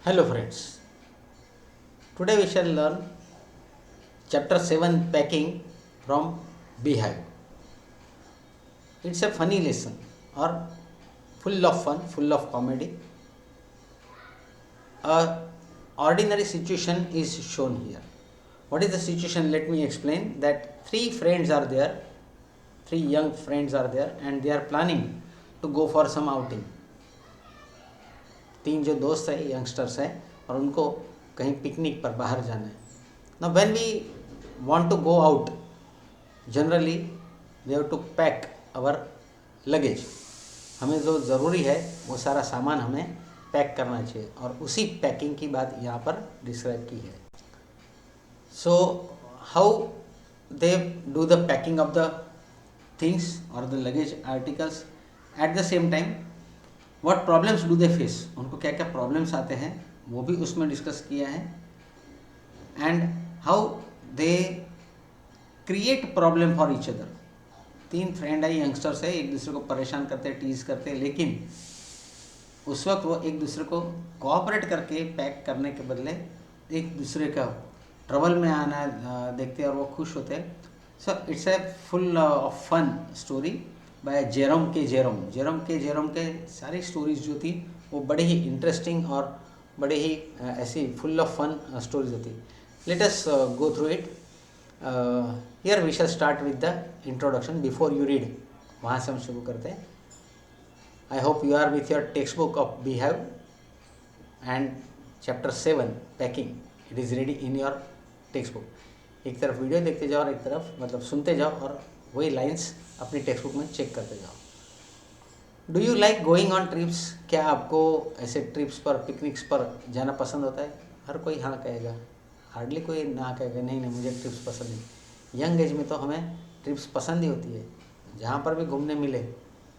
Hello friends, today we shall learn chapter 7 packing from Beehive. It's a funny lesson or full of fun, full of comedy. A ordinary situation is shown here. What is the situation? Let me explain that three young friends are there and they are planning to go for some outing. तीन जो दोस्त है youngsters हैं और उनको कहीं picnic पर बाहर जाना है. Now when we want to go out, generally we have to pack our luggage. हमें जो ज़रूरी है वो सारा सामान हमें पैक करना चाहिए और उसी पैकिंग की बात यहाँ पर डिस्क्राइब की है. So how they do the packing of the things or the luggage articles, at the same time what problems do they face, उनको क्या क्या प्रॉब्लम्स आते हैं वो भी उसमें डिस्कस किया है. And how they create problem for each other. तीन फ्रेंड है, यंगस्टर्स है, एक दूसरे को परेशान करते हैं, टीज करते हैं, लेकिन उस वक्त वो एक दूसरे को कोऑपरेट करके पैक करने के बदले एक दूसरे का ट्रबल में आना देखते हैं और वो खुश होते हैं. So it's a full of fun story by Jerome के सारी स्टोरीज जो थी वो बड़े ही इंटरेस्टिंग और बड़े ही ऐसी फुल ऑफ फन स्टोरीज होती. Let us go through it. Here we shall start with the introduction. Before you read, वहाँ से हम शुरू करते हैं. I hope you are with your text book of Beehive and chapter 7 packing. It is ready in your text book. एक तरफ video देखते जाओ और एक तरफ मतलब सुनते जाओ और वही लाइंस अपनी टेक्स्ट बुक में चेक करते जाओ. Do you like going on trips? क्या आपको ऐसे ट्रिप्स पर, पिकनिक्स पर जाना पसंद होता है? हर कोई हाँ कहेगा, हार्डली कोई ना कहेगा नहीं मुझे ट्रिप्स पसंद नहीं. यंग एज में तो हमें ट्रिप्स पसंद ही होती है. जहाँ पर भी घूमने मिले,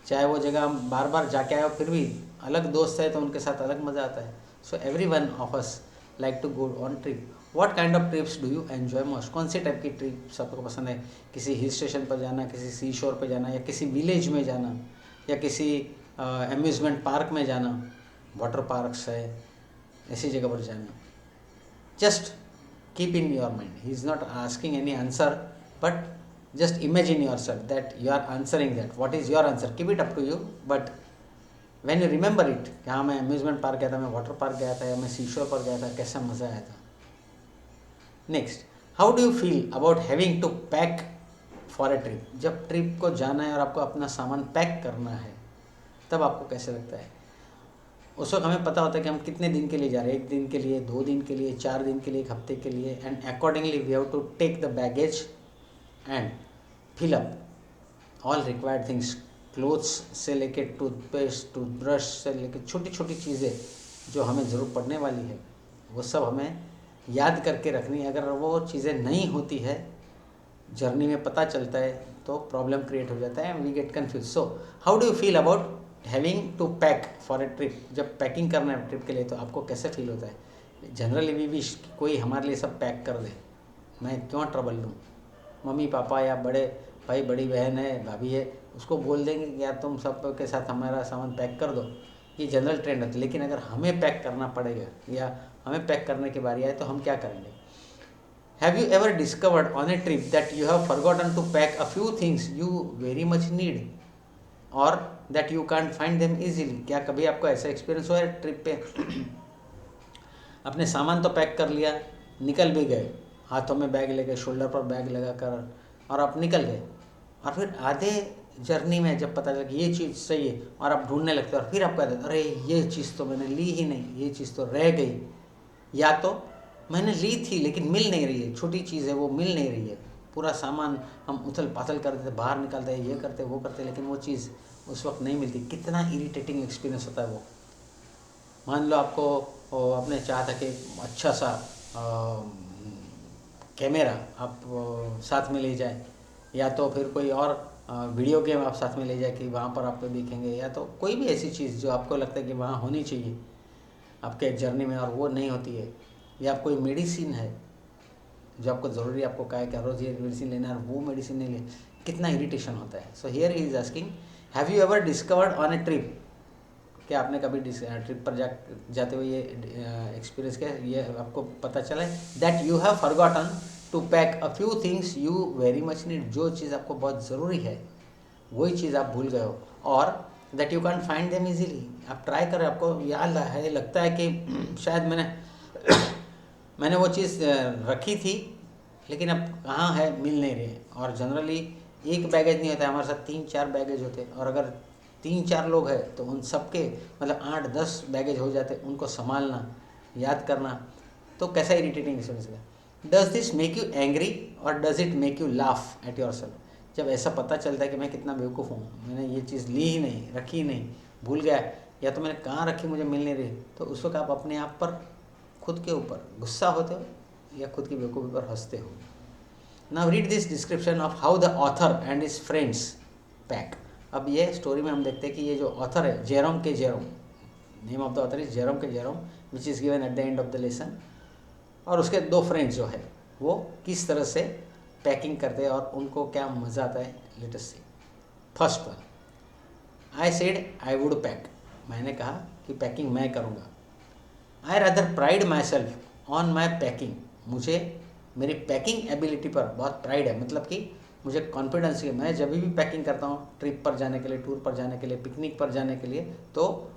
चाहे वो जगह हम बार बार जाके आए हो, फिर भी अलग दोस्त है तो उनके साथ अलग मज़ा आता है. So every one of us like to go on trip. What kind of trips do you enjoy most? कौन से टाइप की ट्रिप्स आपको पसंद है? किसी हिल स्टेशन पर जाना, किसी सी शोर पर जाना, या किसी विलेज में जाना, या किसी अम्यूज़मेंट पार्क में जाना, वाटर पार्क्स है, ऐसी जगह पर जाना. Just keep in your mind. He is not asking any answer, but just imagine yourself that you are answering that. What is your answer? Keep it up to you, but when you remember it कि हाँ मैं amusement park गया था, मैं water park गया था, या मैं सीशोर पर गया था, कैसा मज़ा आया था. Next, how do you feel about having to pack for a trip? जब ट्रिप को जाना है और आपको अपना सामान पैक करना है, तब आपको कैसे लगता है? उस वक्त हमें पता होता है कि हम कितने दिन के लिए जा रहे हैं. 1 दिन के लिए, 2 दिन के लिए, 4 दिन के लिए, 1 हफ्ते के लिए. And accordingly we have to take the baggage and fill up all required things. Clothes से लेके टूथपेस्ट, टूथब्रश से लेके छोटी छोटी चीज़ें जो हमें ज़रूर पड़ने वाली है, वो सब हमें याद करके रखनी है. अगर वो चीज़ें नहीं होती है, जर्नी में पता चलता है तो प्रॉब्लम क्रिएट हो जाता है, we get confuse. So how do you feel about having to pack for a trip? जब पैकिंग करना है ट्रिप के लिए तो आपको कैसे फील होता है? जनरली वी विश कोई हमारे लिए सब पैक कर दे. मैं क्यों ट्रबल लूँ? मम्मी पापा या बड़े भाई, बड़ी बहन है, भाभी है, उसको बोल देंगे कि यार तुम सब के साथ हमारा सामान पैक कर दो. ये जनरल ट्रेंड है. लेकिन अगर हमें पैक करना पड़ेगा या हमें पैक करने की बारी आए तो हम क्या करेंगे? Have you ever discovered on a trip that you have forgotten to pack a few things you very much need और that you can't find them easily? क्या कभी आपको ऐसा एक्सपीरियंस हुआ है ट्रिप पे अपने सामान तो पैक कर लिया, निकल भी गए, हाथों में बैग लेके, शोल्डर पर बैग लगा कर, और आप निकल गए, और फिर आधे जर्नी में जब पता चला कि ये चीज़ सही है और आप ढूंढने लगते हो और फिर आप कहते हैं अरे ये चीज़ तो मैंने ली ही नहीं, ये चीज़ तो रह गई, या तो मैंने ली थी लेकिन मिल नहीं रही है, छोटी चीज़ है वो मिल नहीं रही है. पूरा सामान हम उथल पाथल कर देते, बाहर निकालते हैं, ये करते वो करते, लेकिन वो चीज़ उस वक्त नहीं मिलती. कितना इरिटेटिंग एक्सपीरियंस होता है वो. मान लो आपको आपने चाहा था कि अच्छा सा कैमरा आप साथ में ले जाए, या तो फिर कोई और वीडियो गेम आप साथ में ले जाए कि वहाँ पर आपको दिखेंगे, या तो कोई भी ऐसी चीज़ जो आपको लगता है कि वहाँ होनी चाहिए आपके जर्नी में और वो नहीं होती है. या कोई मेडिसिन है जो आपको ज़रूरी, आपको कहा है कि रोज़ ये मेडिसिन लेना है और वो मेडिसिन नहीं ले, कितना इरिटेशन होता है. So here he is asking, have you ever discovered on a trip क्या आपने कभी ट्रिप पर जाते हुए ये एक्सपीरियंस किया, ये आपको पता चला है that you have forgotten to pack a few things you very much need, जो चीज़ आपको बहुत ज़रूरी है वही चीज़ आप भूल गए हो, और that you can find them easily. आप ट्राई करें, आपको याद है, लगता है कि शायद मैंने वो चीज़ रखी थी लेकिन अब कहाँ है, मिल नहीं रही है। और जनरली एक बैगेज नहीं होता है, हमारे साथ 3-4 बैगेज होते हैं, और अगर 3-4 लोग हैं तो उन सबके मतलब 8-10 बैगेज हो जाते, उनको संभालना, याद करना, तो कैसा इरिटेटिंग समझ गया। Does this make you angry और does it make you laugh at yourself? जब ऐसा पता चलता है कि मैं कितना बेवकूफ़ हूँ, मैंने ये चीज़ ली ही नहीं, रखी ही नहीं, भूल गया, या तो मैंने कहाँ रखी मुझे मिल नहीं रही, तो उस वक्त आप अपने आप पर, खुद के ऊपर गुस्सा होते हो या खुद की बेवकूफ़ी पर हंसते हो। Now read this description of how the author and his friends pack. अब ये स्टोरी में हम देखते हैं कि ये जो ऑथर है Jerome K Jerome, name of the author is Jerome K Jerome which is given at the end of the lesson, और उसके 2 फ्रेंड्स जो है वो किस तरह से पैकिंग करते हैं और उनको क्या मज़ा आता है। Let us see. First one, I said I would pack, मैंने कहा कि पैकिंग मैं करूँगा। I rather pride myself on my packing, मुझे मेरी पैकिंग एबिलिटी पर बहुत प्राइड है, मतलब कि मुझे कॉन्फिडेंस है, मैं जब भी पैकिंग करता हूँ ट्रिप पर जाने के लिए, टूर पर जाने के लिए, पिकनिक पर जाने के लिए, तो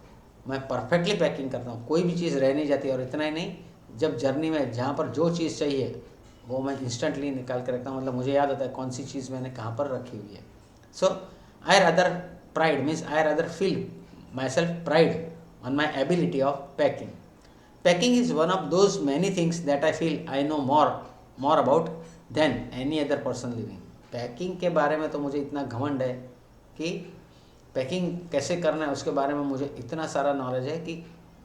मैं परफेक्टली पैकिंग करता हूँ, कोई भी चीज़ रह नहीं जाती। और इतना ही नहीं, जब जर्नी में जहाँ पर जो चीज़ चाहिए वो मैं इंस्टेंटली निकाल के रखता हूँ, मतलब मुझे याद होता है कौन सी चीज़ मैंने कहाँ पर रखी हुई है। So I rather pride means I rather feel myself pride on my ability of packing. Packing is one of those many things that I feel I know more about than any other person living. Packing के बारे में तो मुझे इतना घमंड है कि packing कैसे करना है उसके बारे में मुझे इतना सारा नॉलेज है कि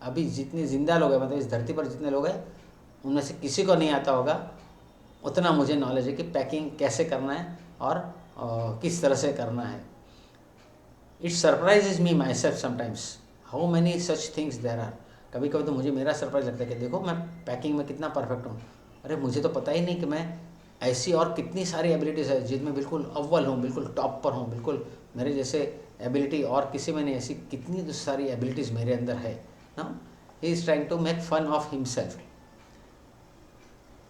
अभी जितने ज़िंदा लोग हैं, मतलब इस धरती पर जितने लोग हैं, उनमें से किसी को नहीं आता होगा उतना मुझे नॉलेज है कि पैकिंग कैसे करना है और किस तरह से करना है। It surprises me myself sometimes how many such things there are. कभी कभी तो मुझे मेरा सरप्राइज लगता है कि देखो मैं पैकिंग में कितना परफेक्ट हूँ, अरे मुझे तो पता ही नहीं कि मैं ऐसी और कितनी सारी एबिलिटीज़ है जिनमें बिल्कुल अव्वल हूँ, बिल्कुल टॉप पर हूँ, बिल्कुल मेरे जैसे एबिलिटी और किसी में नहीं, ऐसी कितनी सारी एबिलिटीज़ मेरे अंदर है ना। He is trying to make fun of himself.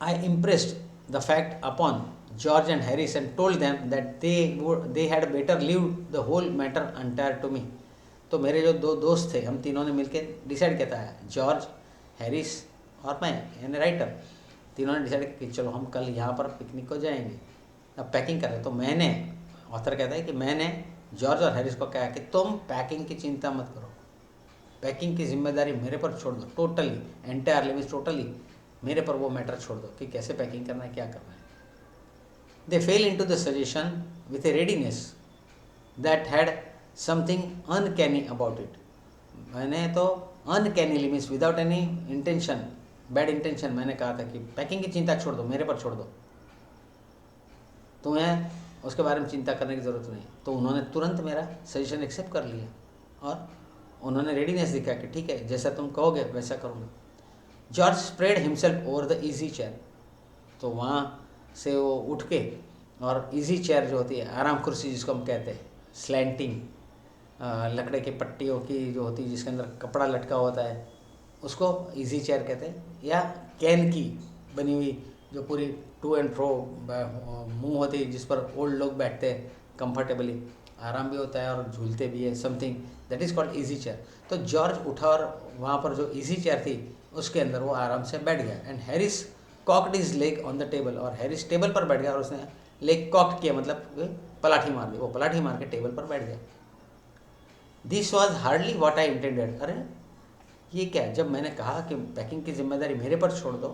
I impressed the fact upon George and Harris and told them that they had better leave the whole matter entire to me. तो मेरे जो 2 दोस्त थे, हम तीनों ने मिलकर डिसाइड किया था, जॉर्ज, हैरिस और मैं यानी राइटर, तीनों ने डिसाइड कि चलो हम कल यहाँ पर पिकनिक को जाएंगे, अब पैकिंग कर रहे। तो मैंने, ऑथर कहता है कि मैंने जॉर्ज और हैरिस को कहा कि तुम पैकिंग की चिंता मत करो, पैकिंग की जिम्मेदारी मेरे पर छोड़ दो, टोटली, एंटायरली मीन्स टोटली मेरे पर वो मैटर छोड़ दो कि कैसे पैकिंग करना है, क्या करना है। They fell into the suggestion with a readiness that had something uncanny about it. मैंने तो uncannily means without any intention, bad intention, मैंने कहा था कि पैकिंग की चिंता छोड़ दो, मेरे पर छोड़ दो, तुम्हें उसके बारे में चिंता करने की ज़रूरत नहीं। तो उन्होंने तुरंत मेरा सजेशन एक्सेप्ट कर लिया और उन्होंने रेडीनेस दिखा कि ठीक है जैसा तुम कहोगे वैसा करूँगा। George spread himself over the easy chair, तो वहाँ से वो उठ के, और ईजी चेयर जो होती है, आराम कुर्सी जिसको हम कहते हैं, स्लैंटिंग लकड़े की पट्टियों की जो होती है जिसके अंदर कपड़ा लटका होता है, उसको इजी चेयर कहते हैं, या कैन की बनी हुई जो पूरी टू एंड फ्रो मुंह होती है जिस पर ओल्ड लोग बैठते हैं कंफर्टेबली, आराम भी होता है और झूलते भी है, something that is called easy chair. तो जॉर्ज उठा और वहाँ पर जो इजी चेयर थी उसके अंदर वो आराम से बैठ गया। And Harris cocked his leg on the table, और हैरिस टेबल पर बैठ गया और उसने लेग कॉक्ड किया, मतलब पलाठी मार दी, वो पलाठी मार के टेबल पर बैठ गया। This was hardly what I intended. अरे ये क्या, जब मैंने कहा कि पैकिंग की जिम्मेदारी मेरे पर छोड़ दो,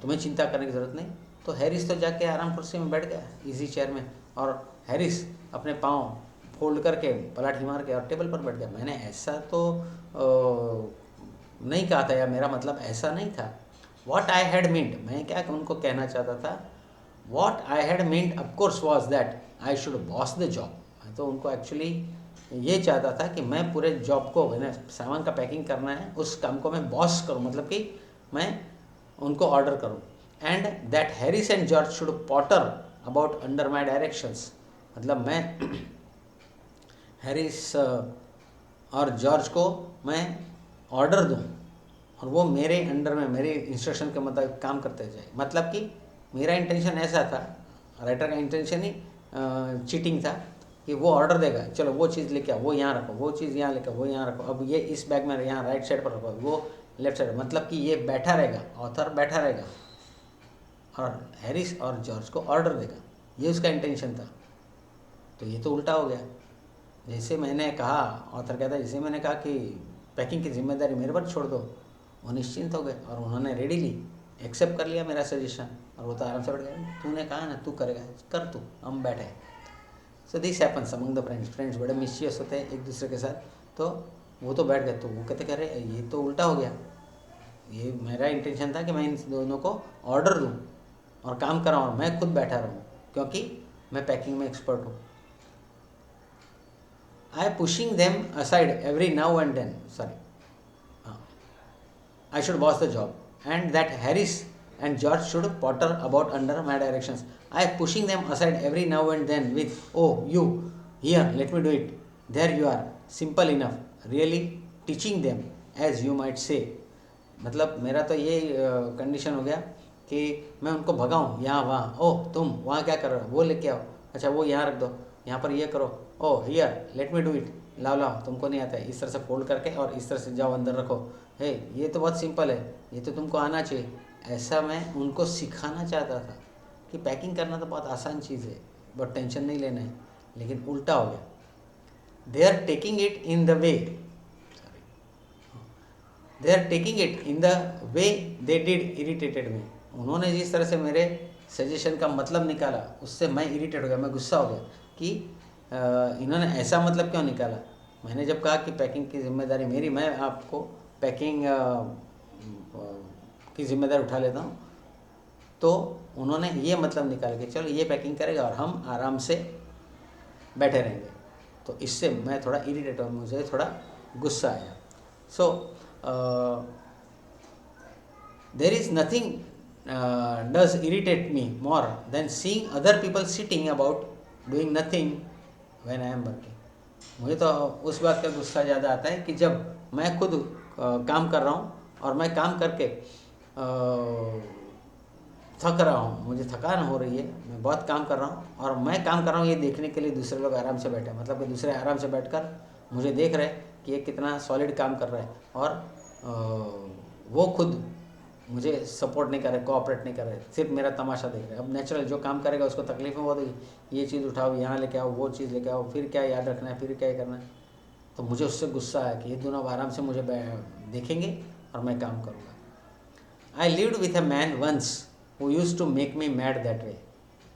तुम्हें चिंता करने की ज़रूरत नहीं, तो हैरिस तो जाके आराम कुर्सी में बैठ गया इजी चेयर में, और हैरिस अपने पाँव फोल्ड करके पलाठी मार के और टेबल पर बैठ गया। मैंने ऐसा तो नहीं कहा था, या मेरा मतलब ऐसा नहीं था। वॉट आई हैड मीन्ड, मैं क्या उनको कहना चाहता था, what I had meant of course was that I should boss the job. मैं तो उनको एक्चुअली ये चाहता था कि मैं पूरे जॉब को, मैंने सामान का पैकिंग करना है, उस काम को मैं बॉस करूं, मतलब कि मैं उनको ऑर्डर करूं। And that Harris and George should Potter about under my directions, मतलब मैं हैरिस और जॉर्ज को मैं ऑर्डर दूं और वो मेरे अंडर में मेरे इंस्ट्रक्शन के मुताबिक काम करते जाए। मतलब कि मेरा इंटेंशन ऐसा था, राइटर का इंटेंशन ही चीटिंग था कि वो ऑर्डर देगा, चलो वो चीज़ लेके आओ, वो यहाँ रखो, वो चीज़ यहाँ लेके आओ, वो यहाँ रखो, अब ये इस बैग में यहाँ राइट साइड पर रखो, वो लेफ्ट साइड। मतलब कि ये बैठा रहेगा, ऑथर बैठा रहेगा और हैरिस और जॉर्ज को ऑर्डर देगा, ये उसका इंटेंशन था। तो ये तो उल्टा हो गया। जैसे मैंने कहा, ऑथर कहता है, जैसे मैंने कहा कि पैकिंग की जिम्मेदारी मेरे पर छोड़ दो, वो निश्चिंत हो गए और उन्होंने रेडीली एक्सेप्ट कर लिया मेरा सजेशन। और वो तो आराम से बैठ गए, तूने कहा ना तू करेगा, कर तू, हम बैठे। So this happens among the friends. Friends बड़े मिस्चियस होते हैं एक दूसरे के साथ। तो वो तो बैठ गए, तो वो कहते कह रहे ये तो उल्टा हो गया, ये मेरा इंटेंशन था कि मैं इन दोनों को ऑर्डर दूँ और काम कराऊँ और मैं खुद बैठा रहूँ, क्योंकि मैं पैकिंग में एक्सपर्ट हूँ। I pushing them aside every now and then. Sorry, I should boss the job, and that Harris and George should potter about under my directions. I pushing them aside every now and then with, oh you, here, let me do it. There you are, simple enough. Really teaching them, as you might say. मतलब मेरा तो ये condition हो गया कि मैं उनको भगाऊँ यहाँ वहाँ, ओह तुम वहाँ क्या कर रहे हो, वो लेके आओ, अच्छा वो यहाँ रख दो, यहाँ पर ये करो, ओह here let me do it, लाओ लाओ तुमको नहीं आता है, इस तरह से फोल्ड करके और इस तरह से जाओ अंदर रखो, हे ये तो बहुत सिंपल है, ये तो तुमको आना चाहिए। ऐसा मैं उनको सिखाना चाहता था कि पैकिंग करना तो बहुत आसान चीज़ है, बहुत टेंशन नहीं लेना है, लेकिन उल्टा हो गया। They are taking it in the way, they are taking it in the way they did irritated me. उन्होंने जिस तरह से मेरे सजेशन का मतलब निकाला, उससे मैं इरिटेट हो गया, मैं गुस्सा हो गया कि इन्होंने ऐसा मतलब क्यों निकाला। मैंने जब कहा कि पैकिंग की जिम्मेदारी मेरी, मैं आपको पैकिंग की जिम्मेदारी उठा लेता हूँ, तो उन्होंने ये मतलब निकाला कि चलो ये पैकिंग करेगा और हम आराम से बैठे रहेंगे। तो इससे मैं थोड़ा इरिटेट हुआ, मुझे थोड़ा गुस्सा आया। So there is nothing does irritate me more than seeing other people sitting about doing nothing when I am working. मुझे तो उस बात का गुस्सा ज़्यादा आता है कि जब मैं खुद काम कर रहा हूँ और मैं काम करके थक रहा हूँ, मुझे थकान हो रही है, मैं बहुत काम कर रहा हूँ और मैं काम कर रहा हूँ ये देखने के लिए दूसरे लोग आराम से बैठे, मतलब कि दूसरे आराम से बैठकर मुझे देख रहे हैं कि ये कितना सॉलिड काम कर रहा है और वो खुद मुझे सपोर्ट नहीं कर रहे, कोऑपरेट नहीं कर रहे, सिर्फ मेरा तमाशा देख रहे हैं। अब नेचुरल जो काम करेगा उसको तकलीफ में बहुत होगी, ये चीज़ उठाओ, यहाँ लेके आओ, वो चीज़ लेके आओ, फिर क्या याद रखना है, फिर क्या करना है। तो मुझे उससे गुस्सा आया कि ये दोनों आराम से मुझे देखेंगे और मैं काम करूँगा। I lived with a man once who used to make me mad that way.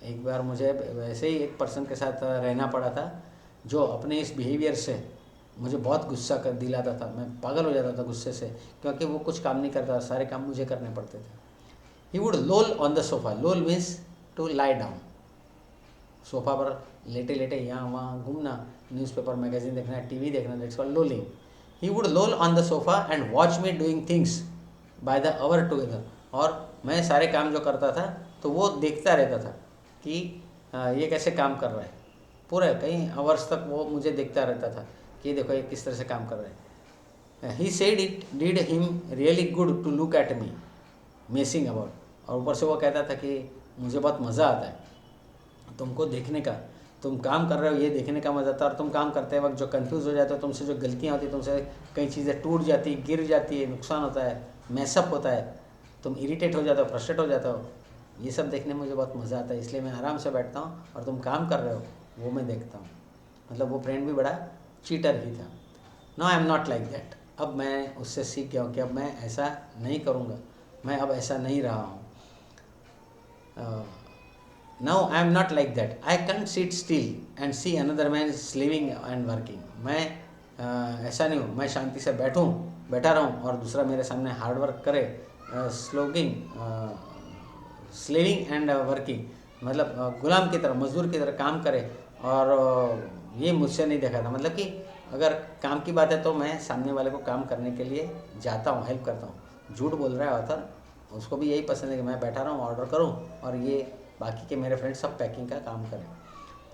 एक बार मुझे वैसे ही एक पर्सन के साथ रहना पड़ा था जो अपने इस बिहेवियर से मुझे बहुत गुस्सा कर दिलाता था, मैं पागल हो जाता था गुस्से से, क्योंकि वो कुछ काम नहीं करता, सारे काम मुझे करने पड़ते थे। He would loll on the sofa, loll means to lie down, sofa पर लेटे लेटे यहाँ वहाँ घूमना, न्यूज़पेपर मैगजीन देखना, टीवी देखना, that's called lolling. He would loll on the sofa and watch me doing things by the hour together. और मैं सारे काम जो करता था तो वो देखता रहता था कि ये कैसे काम कर रहा है, पूरे कई आवर्स तक वो मुझे देखता रहता था कि देखो ये किस तरह से काम कर रहे हैं। He said it did him really good to look at me messing about. और ऊपर से वो कहता था कि मुझे बहुत मज़ा आता है तुमको देखने का, तुम काम कर रहे हो ये देखने का मज़ा आता है, और तुम काम करते वक्त जो कंफ्यूज हो जाते हो, तुमसे जो गलतियाँ होती हैं, तुमसे कई चीज़ें टूट जाती, गिर जाती है, नुकसान होता है, मैसअप होता है, तुम इरिटेट हो जाते हो, फ्रस्ट्रेट हो जाते हो, ये सब देखने में मुझे बहुत मज़ा आता है, इसलिए मैं आराम से बैठता हूँ और तुम काम कर रहे हो वो मैं देखता हूँ। मतलब वो फ्रेंड भी बड़ा चीटर ही था। No I am not like that. अब मैं उससे सीख गया हूँ कि अब मैं ऐसा नहीं करूँगा, मैं अब ऐसा नहीं रहा हूँ। Now I am not like that. I can't seat still and see another man slewing and working. मैं ऐसा नहीं हूँ, मैं शांति से बैठा रहूँ और दूसरा मेरे सामने हार्ड वर्क करे, स्लीविंग एंड वर्किंग, मतलब गुलाम की तरह, मजदूर की तरह काम करे, और ये मुझसे नहीं देखा था। मतलब कि अगर काम की बात है तो मैं सामने वाले को काम करने के लिए जाता हूँ, हेल्प करता हूँ। झूठ बोल रहा है ऑथर, उसको भी यही पसंद है कि मैं बैठा रहूँ, ऑर्डर करूँ और ये बाकी के मेरे फ्रेंड्स सब पैकिंग का काम करें।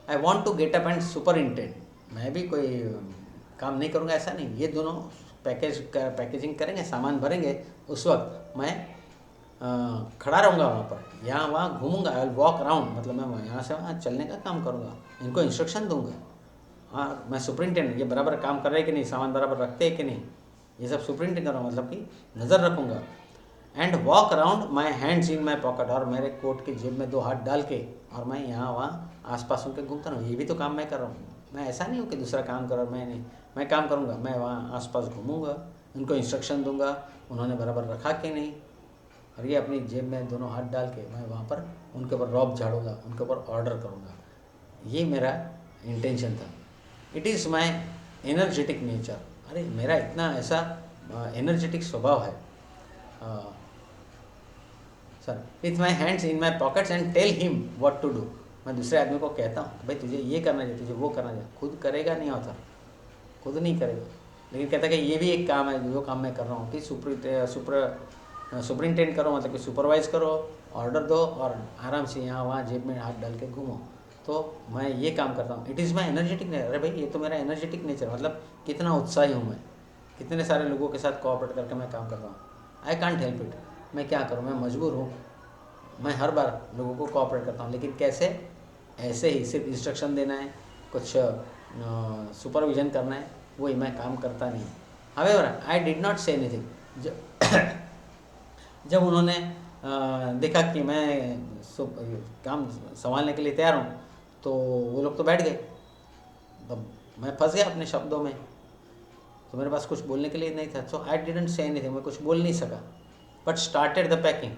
I want to get up and superintend. मैं भी कोई काम नहीं करूँगा ऐसा नहीं, ये दोनों पैकेजिंग करेंगे, सामान भरेंगे, उस वक्त मैं खड़ा रहूँगा वहाँ पर, यहाँ वहाँ घूमूंगा, आई विल वॉक अराउंड, मतलब मैं यहाँ से वहाँ चलने का काम करूँगा, इनको इंस्ट्रक्शन दूंगा। हाँ, मैं सुपरिटेंडेंट, ये बराबर काम कर रहे हैं कि नहीं, सामान बराबर रखते हैं कि नहीं, ये सब सुपरिटेंडेंट कर रहा हूँ, मतलब कि नज़र रखूँगा। And walk around my hands in my pocket, और मेरे कोट की जेब में 2 हाथ डाल के और मैं यहाँ वहाँ आसपास उनके घूमता रहूँ, ये भी तो काम मैं कर रहा हूँ। मैं ऐसा नहीं हूँ कि दूसरा काम करो, मैं नहीं, मैं काम करूँगा, मैं वहाँ आसपास घूमूंगा, उनको इंस्ट्रक्शन दूंगा, उन्होंने बराबर रखा कि नहीं, और ये अपनी जेब में दोनों हाथ डाल के मैं वहाँ पर उनके ऊपर रॉब झाड़ूंगा, उनके ऊपर ऑर्डर करूँगा। ये मेरा इंटेंशन था। It is my energetic nature. अरे मेरा इतना ऐसा एनर्जेटिक स्वभाव है। Sir, with my hands in my pockets and tell him what to do. मैं दूसरे आदमी को कहता हूँ भाई तुझे ये करना चाहिए, तुझे वो करना चाहिए, खुद करेगा नहीं होता, खुद नहीं करेगा, लेकिन कहता है कि ये भी एक काम है जो काम मैं कर रहा हूँ कि सुपरिटेंड करो, मतलब कि सुपरवाइज करो, ऑर्डर दो और आराम से यहाँ वहाँ जेब में हाथ डाल के घूमो। तो मैं ये काम करता हूँ, it is my energetic nature. अरे भाई ये तो मेरा एनर्जेटिक नेचर, मतलब कितना उत्साही हूँ मैं, कितने सारे लोगों के साथ कोऑपरेट करके मैं काम करता हूँ। आई कांट हेल्प इट, मैं क्या करूँ, मैं मजबूर हूँ, मैं हर बार लोगों को कोऑपरेट करता हूँ, लेकिन कैसे, ऐसे ही सिर्फ इंस्ट्रक्शन देना है, कुछ सुपरविजन करना है, वही मैं काम करता नहीं। However I did not say anything. जब उन्होंने देखा कि मैं काम संभालने के लिए तैयार हूँ, तो वो लोग तो बैठ गए, तब मैं फंस गया अपने शब्दों में, तो मेरे पास कुछ बोलने के लिए नहीं था। सो आई डिडंट से एनीथिंग, मैं कुछ बोल नहीं सका, बट स्टार्टेड द पैकिंग।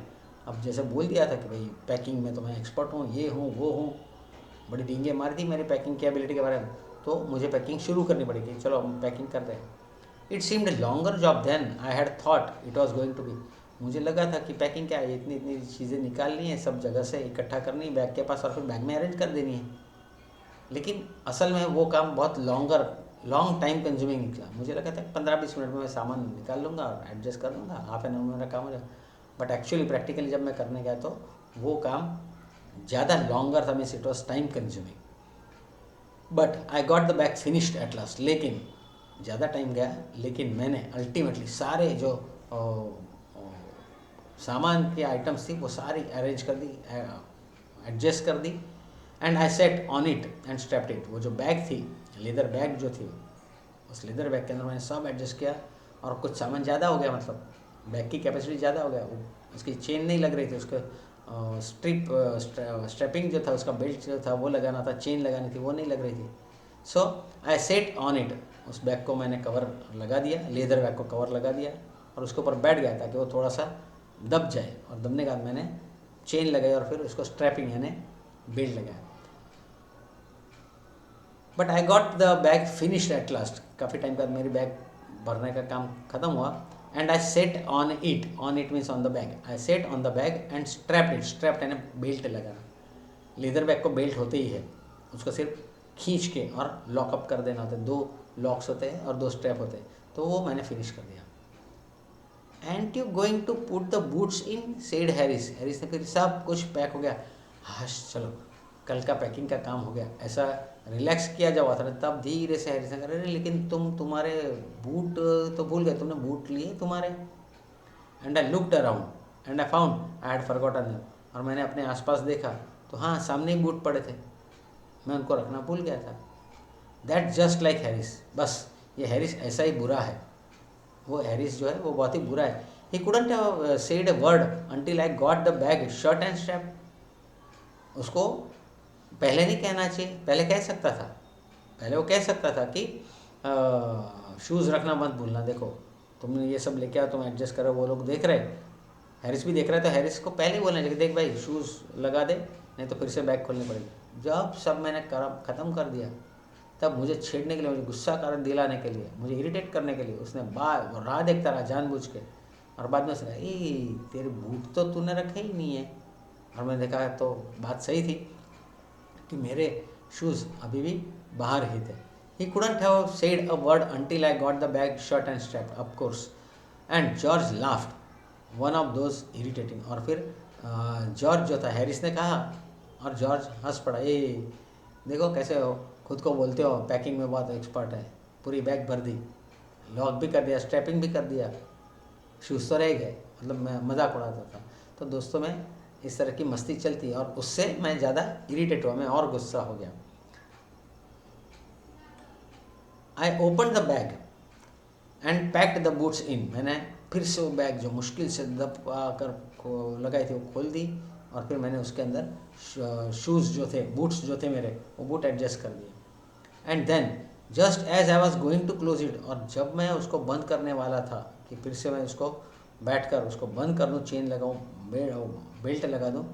अब जैसे बोल दिया था कि भाई पैकिंग में तो मैं एक्सपर्ट हूँ, ये हूँ वो हूँ, बड़ी डींगे मारी थी मेरी पैकिंग की एबिलिटी के बारे में, तो मुझे पैकिंग शुरू करनी पड़ेगी। चलो हम पैकिंग करते हैं। It seemed longer job than I had thought it was going to be. मुझे लगा था कि पैकिंग क्या है, इतनी इतनी चीज़ें निकालनी है, सब जगह से इकट्ठा करनी है बैग के पास, और फिर बैग में अरेंज कर देनी है। लेकिन असल में वो काम बहुत लॉन्ग टाइम कंज्यूमिंग निकला। मुझे लगा था 15-20 मिनट में मैं सामान निकाल लूँगा और एडजस्ट कर लूँगा, हाफ एन आवर में मेरा काम हो जाएगा। बट एक्चुअली प्रैक्टिकली जब मैं करने गया तो वो काम ज़्यादा लॉन्गर था, means it was time consuming. But I got the bag finished at last. लेकिन ज़्यादा टाइम गया, लेकिन मैंने अल्टीमेटली सारे जो सामान की आइटम्स थी वो सारी अरेंज कर दी, एडजस्ट कर दी, and I sat on it and strapped it. वो जो बैग थी, लेदर बैग जो थी, उस लेदर बैग के अंदर मैंने सब एडजस्ट किया, और कुछ सामान ज़्यादा हो गया, मतलब बैग की कैपेसिटी ज़्यादा हो गया, उसकी चेन नहीं लग रही थी, उसके स्ट्रैपिंग जो था, उसका बेल्ट जो था वो लगाना था, चेन लगानी थी, वो नहीं लग रही थी। सो आई सेट ऑन इट, उस बैग को मैंने कवर लगा दिया, लेदर बैग को कवर लगा दिया, और उसके ऊपर बैठ गया ताकि वो थोड़ा सा दब जाए, और दबने के बाद मैंने चेन लगाई और फिर उसको स्ट्रैपिंग यानी बेल्ट लगाया। But I got the bag finished at last. काफ़ी टाइम बाद मेरी बैग भरने का काम ख़त्म हुआ, and I sat on it means on the bag, I sat on the bag and strapped it. Strapped यानी बेल्ट लगाना, लेदर बैग को बेल्ट होते ही है, उसको सिर्फ खींच के और लॉकअप कर देना होता है, 2 लॉक्स होते हैं और 2 स्ट्रैप होते हैं, तो वो मैंने फिनिश कर दिया। And you going to put the boots in, said Harris. Harris ने फिर सब कुछ पैक हो गया, हश चलो कल का पैकिंग का काम हो गया, ऐसा रिलैक्स किया जा हुआ था। तब धीरे से हैरिस ने कहा, अरे लेकिन तुम्हारे बूट तो भूल गए, तुमने बूट लिए तुम्हारे। And I looked around and I found I had forgotten them. और मैंने अपने आसपास देखा तो हाँ, सामने ही बूट पड़े थे, मैं उनको रखना भूल गया था। That just like Harris. बस ये हैरिस ऐसा ही बुरा है, वो हैरिस जो है वो बहुत ही बुरा है। He couldn't have said a word until I got the bag shirt and strap. उसको पहले नहीं कहना चाहिए, पहले कह सकता था, पहले वो कह सकता था कि शूज़ रखना मत भूलना, देखो तुमने ये सब लेके आओ, तुम एडजस्ट करो, वो लोग देख रहे, हैरिस भी देख रहा है, तो हैरिस को पहले ही बोलना चाहिए, देख भाई शूज़ लगा दे, नहीं तो फिर से बैग खोलनी पड़ेगी। जब सब मैंने ख़त्म कर दिया, तब मुझे छेड़ने के लिए, मुझे गुस्सा कारण दिलाने के लिए, मुझे इरिटेट करने के लिए उसने राह देखता रहा जानबूझ के, और बाद में उसने कहा, ए तेरे बूट तो तूने रखे ही नहीं है। और मैंने देखा तो बात सही थी कि मेरे शूज़ अभी भी बाहर ही थे। He couldn't have said a word until I got the bag shut and strapped, of course. And George laughed, one of those irritating. और फिर जॉर्ज जो था, हैरिस ने कहा, और जॉर्ज हंस पड़ा, ये देखो कैसे हो, खुद को बोलते हो पैकिंग में बहुत एक्सपर्ट है, पूरी बैग भर दी, लॉक भी कर दिया, स्ट्रैपिंग भी कर दिया, शूज़ तो रह गए, मतलब मैं मजाक उड़ाता था। तो दोस्तों में इस तरह की मस्ती चलती है और उससे मैं ज़्यादा इरिटेट हुआ, मैं और गुस्सा हो गया। I open the bag and packed the boots in. मैंने फिर से वो बैग जो मुश्किल से दबा कर लगाई थी वो खोल दी और फिर मैंने उसके अंदर शूज़ जो थे, बूट्स जो थे मेरे, वो बूट एडजस्ट कर दिए। And then just as I was going to close it, और जब मैं उसको बंद करने वाला था कि फिर से मैं उसको बैठ कर उसको बंद कर दूँ, चेन लगाऊँ, बेल्ट लगा दूँ,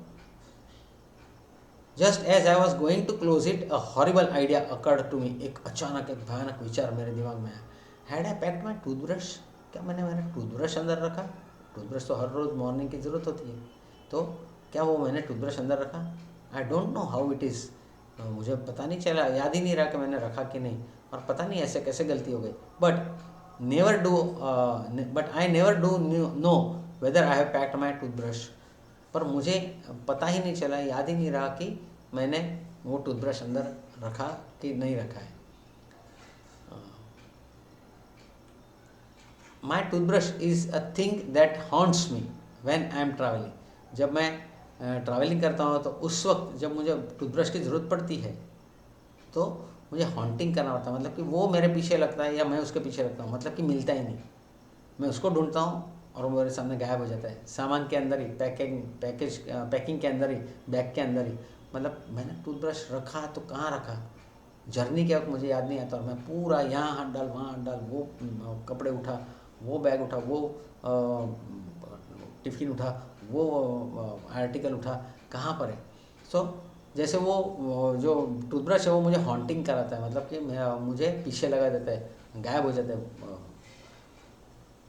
just as I was going to close it a horrible idea occurred to me. एक अचानक एक भयानक विचार मेरे दिमाग में आया। Had I packed my toothbrush, क्या मैंने मेरा टूथब्रश अंदर रखा? टूथब्रश तो हर रोज़ मॉर्निंग की ज़रूरत होती है, तो क्या वो मैंने टूथब्रश अंदर रखा? I don't know how it is, मुझे पता नहीं चला, याद ही नहीं रहा कि मैंने रखा कि नहीं, और पता नहीं ऐसे कैसे गलती हो गई। But I never do know whether I have packed my toothbrush. पर मुझे पता ही नहीं चला, याद ही नहीं रहा कि मैंने वो टूथब्रश अंदर रखा कि नहीं रखा है। My toothbrush is a thing that haunts me when I am travelling. जब मैं ट्रैवलिंग करता हूँ तो उस वक्त जब मुझे टूथब्रश की ज़रूरत पड़ती है तो मुझे हॉन्टिंग करना पड़ता है, मतलब कि वो मेरे पीछे लगता है या मैं उसके पीछे लगता हूँ, मतलब कि मिलता ही नहीं। मैं उसको ढूंढता हूँ और वो मेरे सामने गायब हो जाता है, सामान के अंदर ही, पैकिंग के अंदर ही, बैग के अंदर ही। मतलब मैंने टूथब्रश रखा तो कहाँ रखा, जर्नी के वक्त मुझे याद नहीं आता और मैं पूरा यहाँ हाथ डाल वहाँ हाथ डाल, वो कपड़े उठा, वो बैग उठा, वो टिफ़िन उठा, वो आर्टिकल उठा, कहाँ पर है। सो जैसे वो जो टूथब्रश है वो मुझे हॉन्टिंग कराता है, मतलब कि मुझे पीछे लगा देता है, गायब हो जाता है।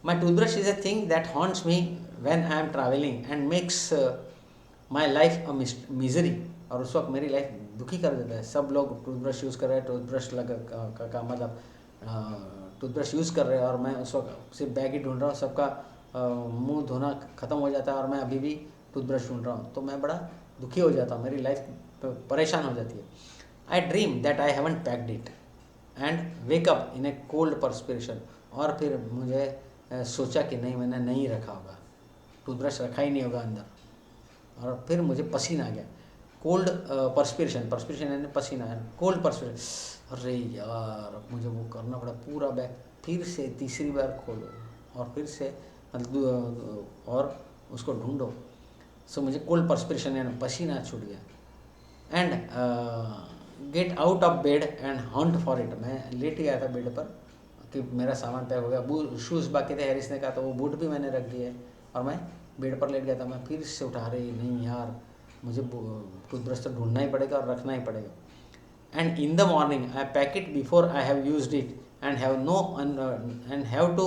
My toothbrush is a thing that haunts me when I am travelling and makes my life a misery. और उस वक्त मेरी लाइफ दुखी कर देता है। सब लोग टूथब्रश यूज़ कर रहे हैं, टूथब्रश लगा का मतलब टूथब्रश यूज़ कर रहे हैं और मैं उस वक्त सिर्फ बैग ही ढूंढ रहा हूँ, सबका मुंह धोना ख़त्म हो जाता है और मैं अभी भी टूथब्रश ढूंढ रहा हूँ, तो मैं बड़ा दुखी हो जाता हूँ, मेरी लाइफ परेशान हो जाती है। आई dream that I haven't packed it and wake up in A cold perspiration. और फिर मुझे सोचा कि नहीं, मैंने नहीं रखा होगा, टूथब्रश रखा ही नहीं होगा अंदर, और फिर मुझे पसीना आ गया। कोल्ड परस्पिरेशन यानी पसीना, कोल्ड परस्पिरेशन। अरे यार, अब मुझे वो करना पड़ा, पूरा बैग फिर से तीसरी बार खोलो और फिर से मतलब और उसको ढूंढो। सो मुझे कोल्ड परस्पिरेशन यानी पसीना छूट गया। And get out of bed and Hunt for it. मैं लेट गया था बेड पर कि मेरा सामान पैक हो गया, शूज़ बाकी थे, हैरिस ने कहा, तो वो बूट भी मैंने रख दिए और मैं बेड पर लेट गया था। मैं फिर से उठा रही, नहीं यार, मुझे टूथब्रश तो ढूंढना ही पड़ेगा और रखना ही पड़ेगा। And in the morning I pack it before I have used it and have to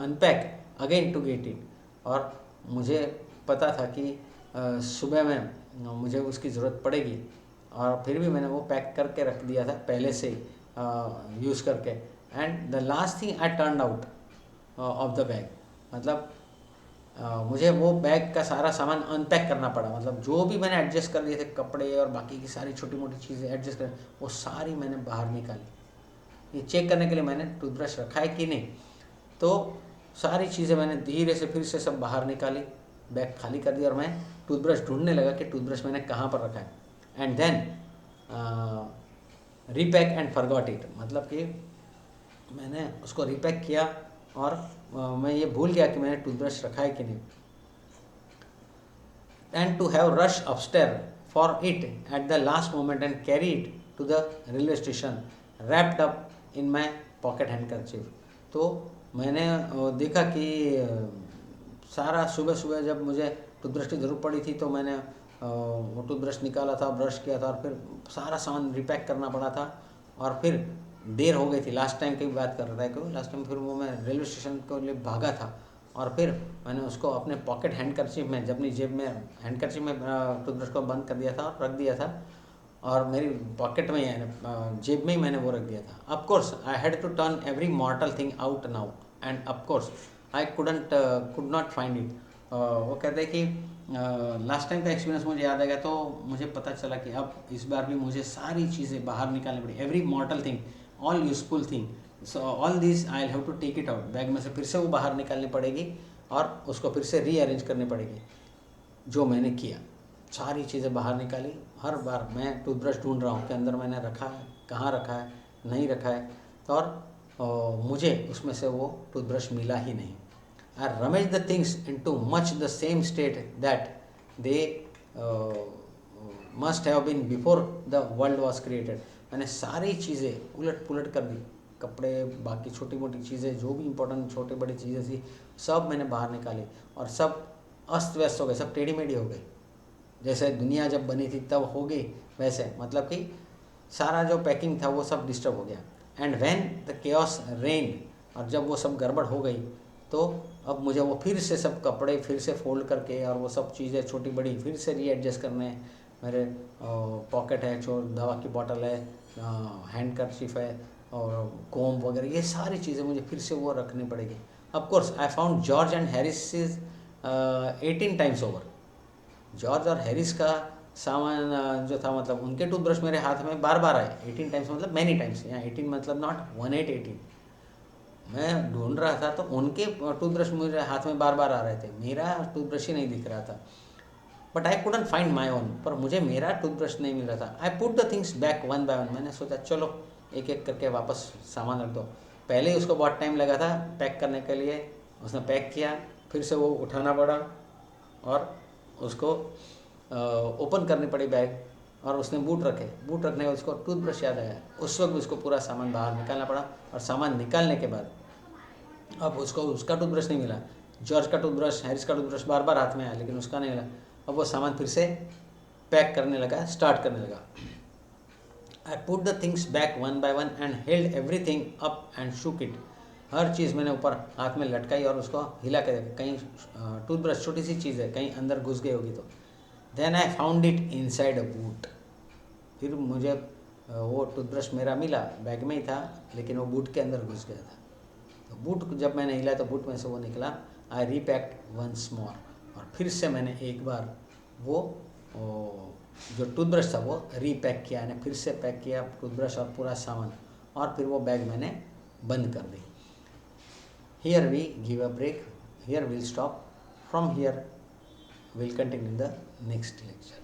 unpack again to get it. और मुझे पता था कि सुबह में मुझे उसकी ज़रूरत पड़ेगी और फिर भी मैंने वो पैक करके रख दिया था पहले से यूज़ करके। And the last thing I turn out of the bag, मतलब मुझे वो बैग का सारा सामान अनपैक करना पड़ा, मतलब जो भी मैंने एडजस्ट कर दिए थे, कपड़े और बाकी की सारी छोटी मोटी चीज़ें एडजस्ट कर, वो सारी मैंने बाहर निकाली, ये चेक करने के लिए मैंने टूथब्रश रखा है कि नहीं। तो सारी चीज़ें मैंने धीरे से फिर से सब बाहर निकाली, बैग खाली कर दिया और मैं टूथब्रश ढूंढने लगा कि टूथब्रश मैंने कहाँ पर रखा है। And then repack and forgot it, मतलब कि मैंने उसको रीपैक किया और मैं ये भूल गया कि मैंने टूथब्रश रखा है कि नहीं। And to have rush upstairs for it at the last moment and carry it to the railway station wrapped up in my pocket handkerchief. तो मैंने देखा कि सारा सुबह सुबह जब मुझे टूथब्रश की ज़रूरत पड़ी थी तो मैंने वो टूथब्रश निकाला था, ब्रश किया था और फिर सारा सामान रिपैक करना पड़ा था और फिर देर हो गई थी। लास्ट टाइम की बात कर रहा था क्योंकि लास्ट टाइम फिर वो मैं रेलवे स्टेशन के लिए भागा था और फिर मैंने उसको अपने पॉकेट हैंडकरचीफ में, जब अपनी जेब में हैंडकरचीफ में टूथब्रश को बंद कर दिया था और रख दिया था और मेरी पॉकेट में ही जेब में ही मैंने वो रख दिया था। Of course I had to turn every mortal thing out now and of course I could not find it. वो कहते हैं कि लास्ट टाइम का एक्सपीरियंस मुझे याद आ गया तो मुझे पता चला कि अब इस बार भी मुझे सारी चीज़ें बाहर निकालनी पड़ी, every mortal thing, all useful thing so all this I have to take it out, bag में से फिर से वो बाहर निकालनी पड़ेगी और उसको फिर से रीअरेंज करनी पड़ेगी। जो मैंने किया, सारी चीज़ें बाहर निकाली। हर बार मैं टूथब्रश ढूंढ रहा हूँ कि अंदर मैंने रखा है, कहाँ रखा है, नहीं रखा है, तो और मुझे उसमें से वो टूथब्रश मिला ही नहीं। I rummaged the things into much the same state that they must have been before the world was created। मैंने सारी चीज़ें उलट पुलट कर दी, कपड़े, बाकी छोटी मोटी चीज़ें, जो भी इम्पोर्टेंट छोटी बड़ी चीज़ें थी, सब मैंने बाहर निकाली और सब अस्त व्यस्त हो गए, सब टेढ़ी मेढ़ी हो गई। जैसे दुनिया जब बनी थी तब हो गई, वैसे मतलब कि सारा जो पैकिंग था वो सब डिस्टर्ब हो गया। And when the chaos rain, और जब वो सब गड़बड़ हो गई तो अब मुझे वो फिर से सब कपड़े फिर से फोल्ड करके और वो सब चीज़ें छोटी बड़ी फिर से रीएडजस्ट करने। मेरे पॉकेट है, दवा की बोतल है, हैंड कर्चीफ है और कोम वगैरह, ये सारी चीज़ें मुझे फिर से वो रखनी पड़ेगी। Of course I found George and Harris is 18 times over. George और हैरिस का सामान जो था, मतलब उनके टूथब्रश मेरे हाथ में बार बार आए। 18 टाइम्स मतलब मैनी टाइम्स, यहाँ 18 मतलब नॉट 18। मैं ढूंढ रहा था तो उनके टूथब्रश मेरे हाथ में बार बार आ रहे थे, मेरा टूथब्रश ही नहीं दिख रहा था। But I couldn't find my own, पर मुझे मेरा टूथब्रश नहीं मिल रहा था। आई put the things back one by one. मैंने सोचा चलो एक एक करके वापस सामान रख दो। पहले ही उसको बहुत टाइम लगा था पैक करने के लिए, उसने पैक किया, फिर से वो उठाना पड़ा और उसको ओपन करनी पड़ी बैग, और उसने बूट रखे, बूट रखने का उसको टूथब्रश याद आया, उस वक्त उसको पूरा सामान बाहर निकालना पड़ा। और सामान निकालने के बाद अब उसको उसका टूथब्रश नहीं मिला। जॉर्ज का टूथब्रश, हैरिस का टूथब्रश बार बार हाथ में आया लेकिन उसका नहीं मिला। अब वो सामान फिर से पैक करने लगा, स्टार्ट करने लगा। I put the things back one by one and held everything up and shook it. हर चीज़ मैंने ऊपर हाथ में लटकाई और उसको हिला के देखा, कहीं टूथब्रश छोटी सी चीज़ है, कहीं अंदर घुस गई होगी तो। Then I found it inside a boot. फिर मुझे वो टूथब्रश मेरा मिला, बैग में ही था लेकिन वो बूट के अंदर घुस गया था। तो बूट जब मैंने हिला तो बूट में से वो निकला। आई रीपैक्ड वंस मोर, और फिर से मैंने एक बार वो जो टूथब्रश था वो रीपैक किया, यानी फिर से पैक किया टूथब्रश और पूरा सामान, और फिर वो बैग मैंने बंद कर दी। Here we give a break, here we'll stop, from here we'll continue the next lecture.